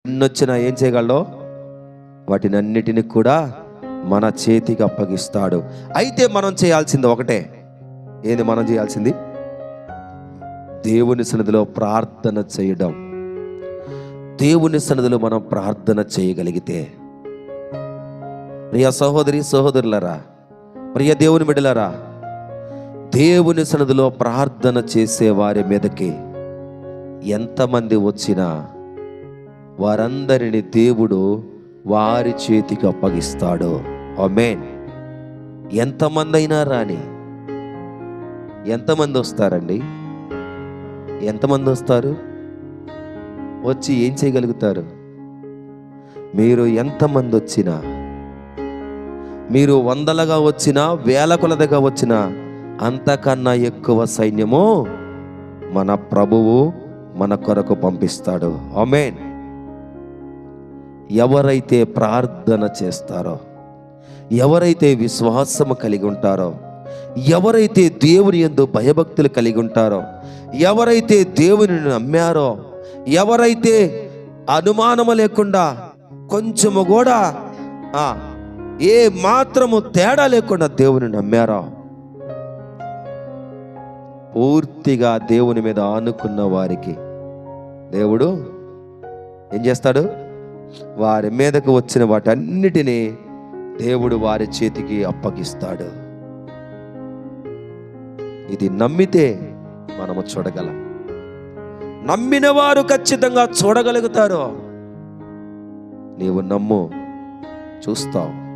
ఎన్నొచ్చినా ఏం చేయగలడో వాటిని అన్నిటిని కూడా మన చేతికి అప్పగిస్తాడు. అయితే మనం చేయాల్సింది ఒకటే. ఏంది మనం చేయాల్సింది? దేవుని సన్నిధిలో ప్రార్థన చేయడం. దేవుని సన్నిధిలో మనం ప్రార్థన చేయగలిగితే, ప్రియ సహోదరి సహోదరులరా, ప్రియ దేవుని బిడ్డలారా, దేవుని సన్నిధిలో ప్రార్థన చేసే వారి మీదకి ఎంతమంది వచ్చినా వారందరిని దేవుడు వారి చేతికి అప్పగిస్తాడు. ఆమేన్. ఎంతమంది అయినా రాని, ఎంతమంది వస్తారండి? ఎంతమంది వస్తారు? వచ్చి ఏం చేయగలుగుతారు? మీరు ఎంతమంది వచ్చినా, మీరు వందలుగా వచ్చినా, వేల కొలదిగా వచ్చినా, అంతకన్నా ఎక్కువ సైన్యము మన ప్రభువు మన కొరకు పంపిస్తాడు. ఆమేన్. ఎవరైతే ప్రార్థన చేస్తారో, ఎవరైతే విశ్వాసము కలిగి ఉంటారో, ఎవరైతే దేవుని యందు భయభక్తులు కలిగి ఉంటారో, ఎవరైతే దేవుని నమ్మారో, ఎవరైతే అనుమానము లేకుండా కొంచెము కూడా ఏ మాత్రము తేడా లేకుండా దేవుని నమ్మారో, పూర్తిగా దేవుని మీద ఆనుకున్న వారికి దేవుడు ఏం చేస్తాడు? వారి మీదకు వచ్చిన వాటన్నిటినీ దేవుడు వారి చేతికి అప్పగిస్తాడు. ఇది నమ్మితే మనము చూడగలం. నమ్మిన వారు ఖచ్చితంగా చూడగలుగుతారు. నీవు నమ్ము, చూస్తావు.